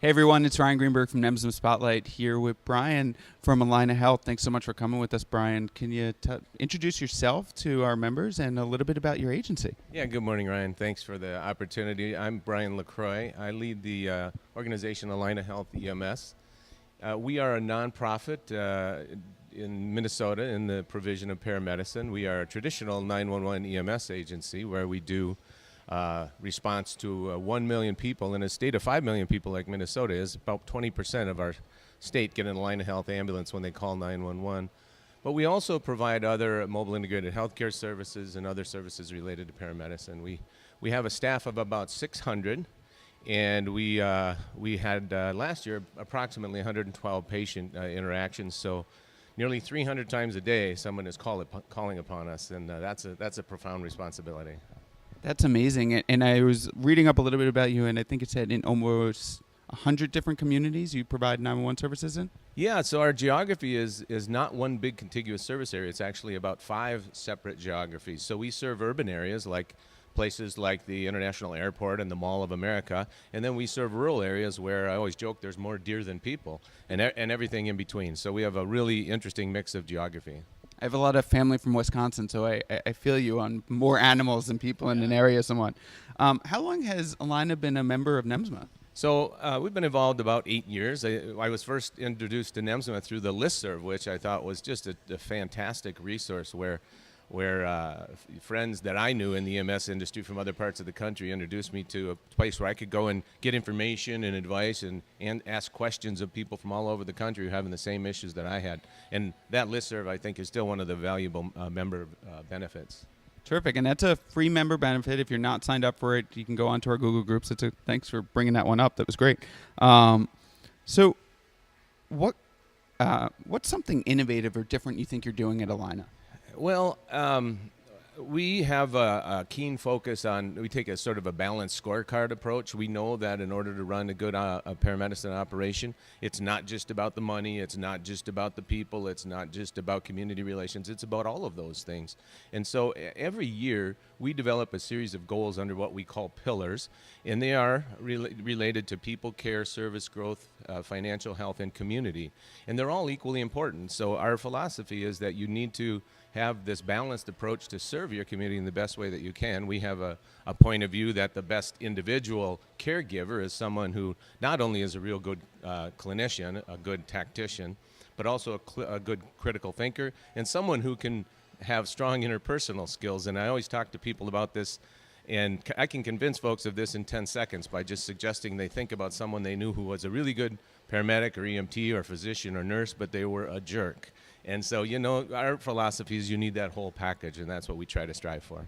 Hey everyone, it's Ryan Greenberg from NEMSMA Spotlight here with Brian from Allina Health. Thanks so much for coming with us, Brian. Can you introduce yourself to our members and a little bit about your agency? Yeah, good morning, Ryan. Thanks for the opportunity. I'm Brian LaCroix. I lead the organization Allina Health EMS. We are a nonprofit in Minnesota in the provision of paramedicine. We are a traditional 911 EMS agency where we do response to 1 million people. In a state of 5 million people like Minnesota is, about 20% of our state get an Allina Health ambulance when they call 911. But we also provide other mobile integrated healthcare services and other services related to paramedicine. We have a staff of about 600, and we had last year approximately 112 patient interactions. So nearly 300 times a day, someone is calling upon us, and that's a profound responsibility. That's amazing. And I was reading up a little bit about you, and I think it said in almost 100 different communities you provide 911 services in? Yeah, so our geography is not one big contiguous service area. It's actually about 5 separate geographies. So we serve urban areas like places like the International Airport and the Mall of America, and then we serve rural areas where I always joke there's more deer than people, and everything in between. So we have a really interesting mix of geography. I have a lot of family from Wisconsin, so I feel you on more animals than people in an area somewhat. How long has Allina been a member of NEMSMA? So we've been involved about 8 years. I was first introduced to NEMSMA through the listserv, which I thought was just a fantastic resource where friends that I knew in the EMS industry from other parts of the country introduced me to a place where I could go and get information and advice and ask questions of people from all over the country who are having the same issues that I had. And that listserv, I think, is still one of the valuable member benefits. Terrific, and that's a free member benefit. If you're not signed up for it, you can go onto our Google Groups. Thanks for bringing that one up. That was great. So what's something innovative or different you think you're doing at Allina? Well, we have a keen focus on, we take a sort of a balanced scorecard approach. We know that in order to run a good paramedicine operation, it's not just about the money, it's not just about the people, it's not just about community relations, it's about all of those things. And so every year we develop a series of goals under what we call pillars, and they are related to people, care, service, growth, financial health, and community. And they're all equally important. So our philosophy is that you need to have this balanced approach to serve your community in the best way that you can. We have a point of view that the best individual caregiver is someone who not only is a real good clinician, a good tactician, but also a good critical thinker, and someone who can have strong interpersonal skills. And I always talk to people about this, and I can convince folks of this in 10 seconds by just suggesting they think about someone they knew who was a really good paramedic or EMT or physician or nurse, but they were a jerk. And so, our philosophy is you need that whole package, and that's what we try to strive for.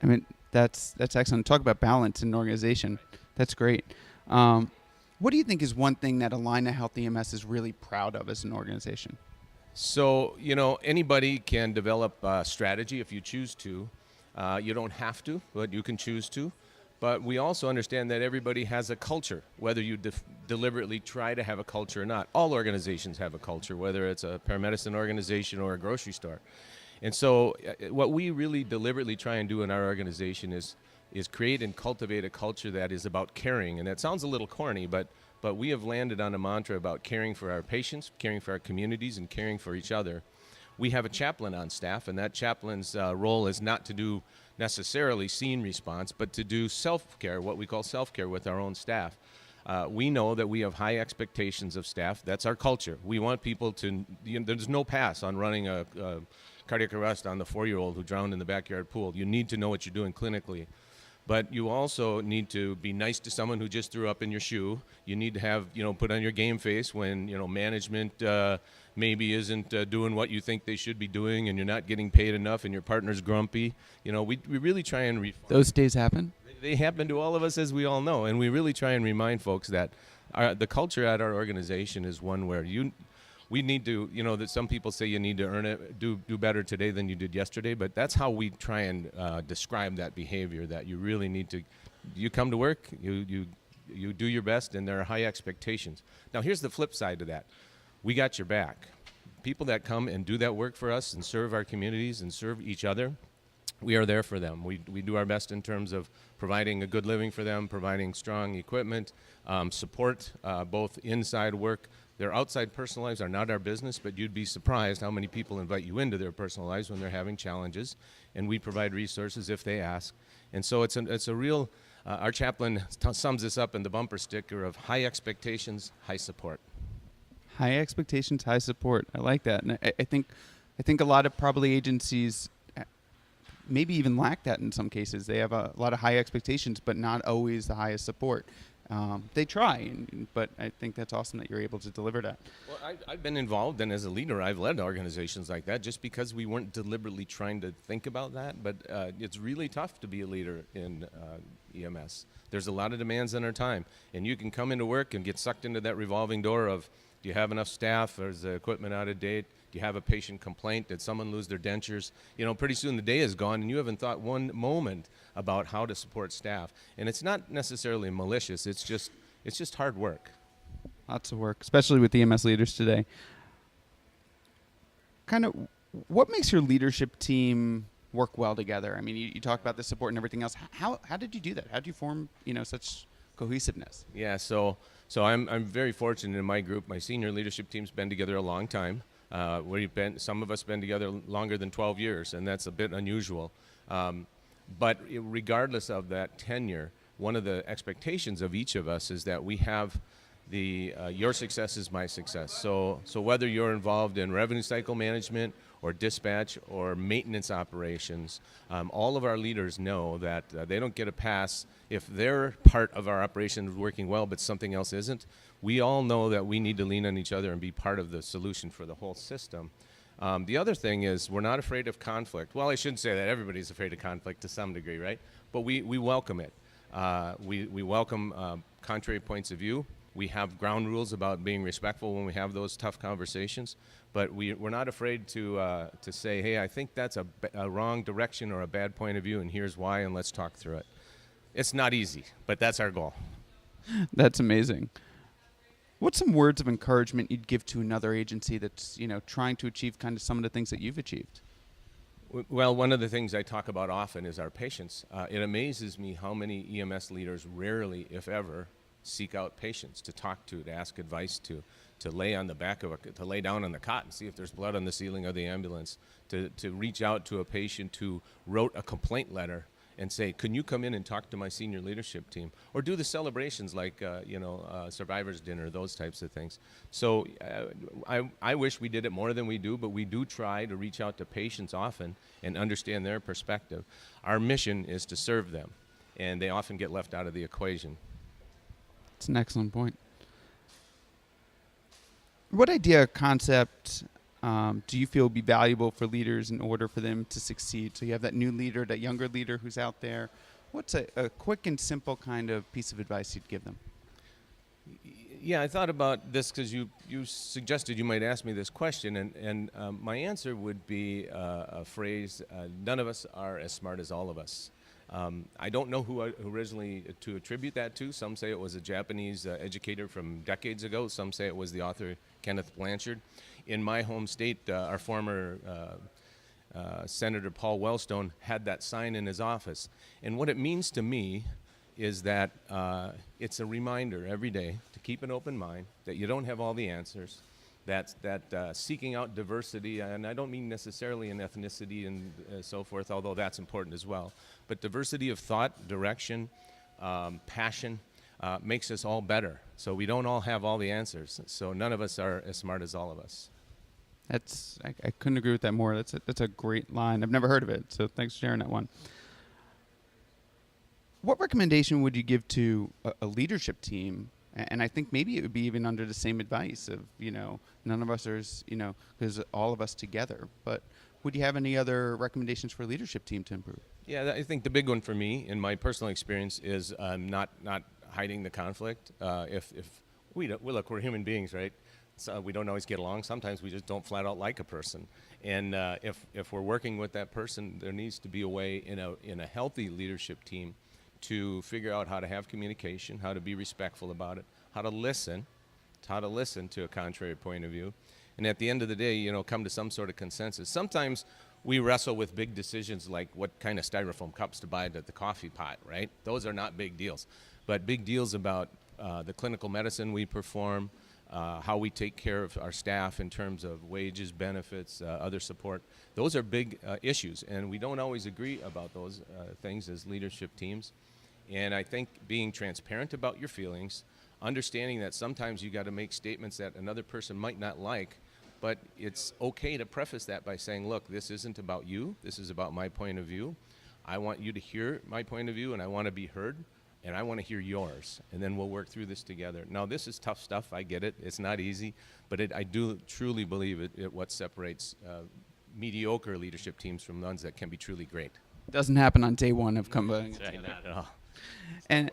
I mean, that's excellent. Talk about balance in an organization. That's great. What do you think is one thing that Allina Health EMS is really proud of as an organization? So, anybody can develop a strategy if you choose to. You don't have to, but you can choose to. But we also understand that everybody has a culture, whether you deliberately try to have a culture or not. All organizations have a culture, whether it's a paramedicine organization or a grocery store. And so what we really deliberately try and do in our organization is create and cultivate a culture that is about caring. And that sounds a little corny, but we have landed on a mantra about caring for our patients, caring for our communities, and caring for each other. We have a chaplain on staff, and that chaplain's role is not to do necessarily scene response, but to do self-care, what we call self-care with our own staff. We know that we have high expectations of staff. That's our culture. We want people to, there's no pass on running a cardiac arrest on the 4-year-old who drowned in the backyard pool. You need to know what you're doing clinically. But you also need to be nice to someone who just threw up in your shoe. You need to have, put on your game face when, management maybe isn't doing what you think they should be doing, and you're not getting paid enough, and your partner's grumpy. We really try and those days happen. They happen to all of us, as we all know, and we really try and remind folks that the culture at our organization is one where we need to, that some people say you need to earn it, do better today than you did yesterday, but that's how we try and describe that behavior, that you really need to, you come to work, you do your best, and there are high expectations. Now, here's the flip side to that. We got your back. People that come and do that work for us and serve our communities and serve each other, we are there for them. We do our best in terms of providing a good living for them, providing strong equipment, support, both inside work. Their outside personal lives are not our business, but you'd be surprised how many people invite you into their personal lives when they're having challenges, and we provide resources if they ask. And so it's a real, our chaplain sums this up in the bumper sticker of high expectations, high support. High expectations, high support. I like that, and I think a lot of probably agencies maybe even lack that in some cases. They have a lot of high expectations, but not always the highest support. They try, but I think that's awesome that you're able to deliver that. Well, I've been involved, and as a leader, I've led organizations like that just because we weren't deliberately trying to think about that. But it's really tough to be a leader in EMS. There's a lot of demands on our time, and you can come into work and get sucked into that revolving door of, do you have enough staff? Or is the equipment out of date? Do you have a patient complaint? Did someone lose their dentures? You know, pretty soon the day is gone, and you haven't thought one moment about how to support staff. And it's not necessarily malicious. It's just hard work. Lots of work, especially with EMS leaders today. Kind of, what makes your leadership team work well together? I mean, you talk about the support and everything else. How did you do that? How did you form, such cohesiveness? Yeah, so I'm very fortunate in my group. My senior leadership team's been together a long time. Some of us been together longer than 12 years, and that's a bit unusual. But regardless of that tenure, one of the expectations of each of us is that we have your success is my success. So whether you're involved in revenue cycle management or dispatch or maintenance operations, all of our leaders know that they don't get a pass if their part of our operation is working well but something else isn't. We all know that we need to lean on each other and be part of the solution for the whole system. The other thing is we're not afraid of conflict. Well, I shouldn't say that. Everybody's afraid of conflict to some degree, right? But we welcome it. We welcome contrary points of view. We have ground rules about being respectful when we have those tough conversations, but we're not afraid to say, hey, I think that's a wrong direction or a bad point of view, and here's why, and let's talk through it. It's not easy, but that's our goal. That's amazing. What's some words of encouragement you'd give to another agency that's, trying to achieve kind of some of the things that you've achieved? Well, one of the things I talk about often is our patients. It amazes me how many EMS leaders rarely, if ever, seek out patients to talk to ask advice to lay on the back of to lay down on the cot and see if there's blood on the ceiling of the ambulance, to reach out to a patient who wrote a complaint letter and say, can you come in and talk to my senior leadership team? Or do the celebrations like, survivor's dinner, those types of things. So I wish we did it more than we do, but we do try to reach out to patients often and understand their perspective. Our mission is to serve them, and they often get left out of the equation. It's an excellent point. What idea or concept do you feel would be valuable for leaders in order for them to succeed? So you have that new leader, that younger leader who's out there. What's a quick and simple kind of piece of advice you'd give them? Yeah, I thought about this because you suggested you might ask me this question, and my answer would be a phrase, none of us are as smart as all of us. I don't know who originally to attribute that to. Some say it was a Japanese educator from decades ago. Some say it was the author Kenneth Blanchard. In my home state, our former Senator Paul Wellstone had that sign in his office. And what it means to me is that it's a reminder every day to keep an open mind, that you don't have all the answers, that seeking out diversity, and I don't mean necessarily in ethnicity and so forth, although that's important as well, but diversity of thought, direction, passion makes us all better. So we don't all have all the answers. So none of us are as smart as all of us. I couldn't agree with that more. That's a great line. I've never heard of it, so thanks for sharing that one. What recommendation would you give to a leadership team? And I think maybe it would be even under the same advice of, none of us are, because all of us together. But would you have any other recommendations for a leadership team to improve? Yeah, I think the big one for me, in my personal experience, is not hiding the conflict. If look, we're human beings, right? So we don't always get along. Sometimes we just don't flat out like a person. And if we're working with that person, there needs to be a way in a healthy leadership team to figure out how to have communication, how to be respectful about it, how to listen to a contrary point of view, and at the end of the day, come to some sort of consensus. Sometimes we wrestle with big decisions like what kind of styrofoam cups to buy at the coffee pot, right? Those are not big deals. But big deals about the clinical medicine we perform, how we take care of our staff in terms of wages, benefits, other support. Those are big issues, and we don't always agree about those things as leadership teams. And I think being transparent about your feelings, understanding that sometimes you got to make statements that another person might not like, but it's okay to preface that by saying, look, this isn't about you. This is about my point of view. I want you to hear my point of view, and I want to be heard, and I want to hear yours, and then we'll work through this together. Now, this is tough stuff. I get it. It's not easy, but I do truly believe it what separates mediocre leadership teams from ones that can be truly great. Doesn't happen on day one of combining. That's right, not at all. And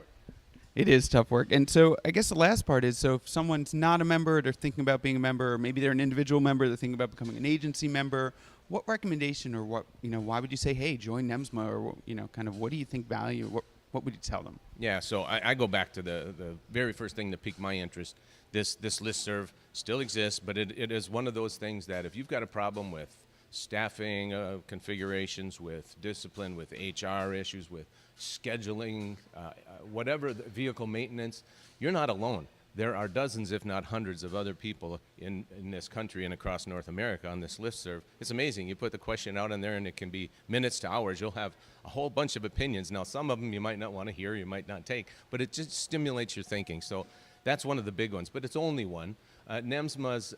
it is tough work. And so I guess the last part is, so if someone's not a member, they're thinking about being a member, or maybe they're an individual member, they're thinking about becoming an agency member, what recommendation or what, why would you say, hey, join NEMSMA, or, kind of what do you think value, what would you tell them? Yeah, so I go back to the very first thing that piqued my interest. This listserv still exists, but it is one of those things that if you've got a problem with staffing configurations, with discipline, with HR issues, with scheduling, whatever, the vehicle maintenance, you're not alone. There are dozens, if not hundreds, of other people in this country and across North America on this listserv. It's amazing. You put the question out in there, and it can be minutes to hours. You'll have a whole bunch of opinions. Now, some of them you might not want to hear, you might not take, but it just stimulates your thinking. So that's one of the big ones, but it's only one. NEMSMA's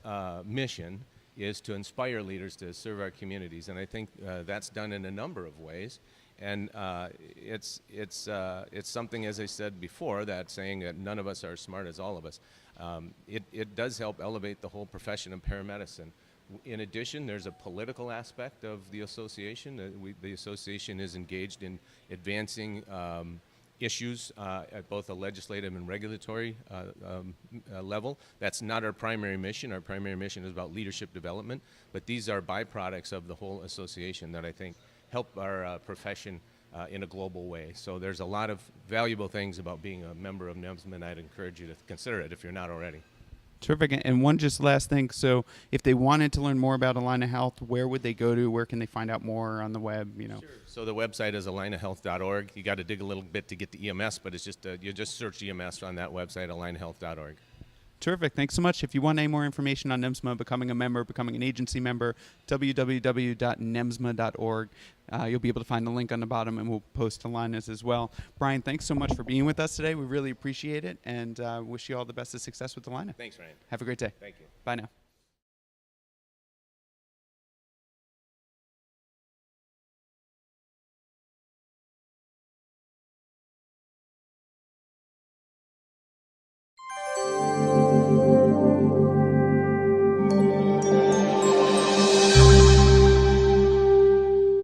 mission is to inspire leaders to serve our communities, and I think that's done in a number of ways. And it's something, as I said before, that saying that none of us are as smart as all of us. It does help elevate the whole profession of paramedicine. In addition, there's a political aspect of the association. The association is engaged in advancing issues at both a legislative and regulatory level. That's not our primary mission. Our primary mission is about leadership development, but these are byproducts of the whole association that I think help our profession in a global way. So there's a lot of valuable things about being a member of NEMSMA, and I'd encourage you to consider it if you're not already. Terrific. And one just last thing. So if they wanted to learn more about Allina Health, where would they go to? Where can they find out more on the web? Sure. So the website is allinahealth.org. You got to dig a little bit to get the EMS, but it's just you just search EMS on that website, allinahealth.org. Terrific. Thanks so much. If you want any more information on NEMSMA, becoming a member, becoming an agency member, www.nemsma.org. You'll be able to find the link on the bottom, and we'll post Allina's as well. Brian, thanks so much for being with us today. We really appreciate it, and wish you all the best of success with Allina. Thanks, Ryan. Have a great day. Thank you. Bye now.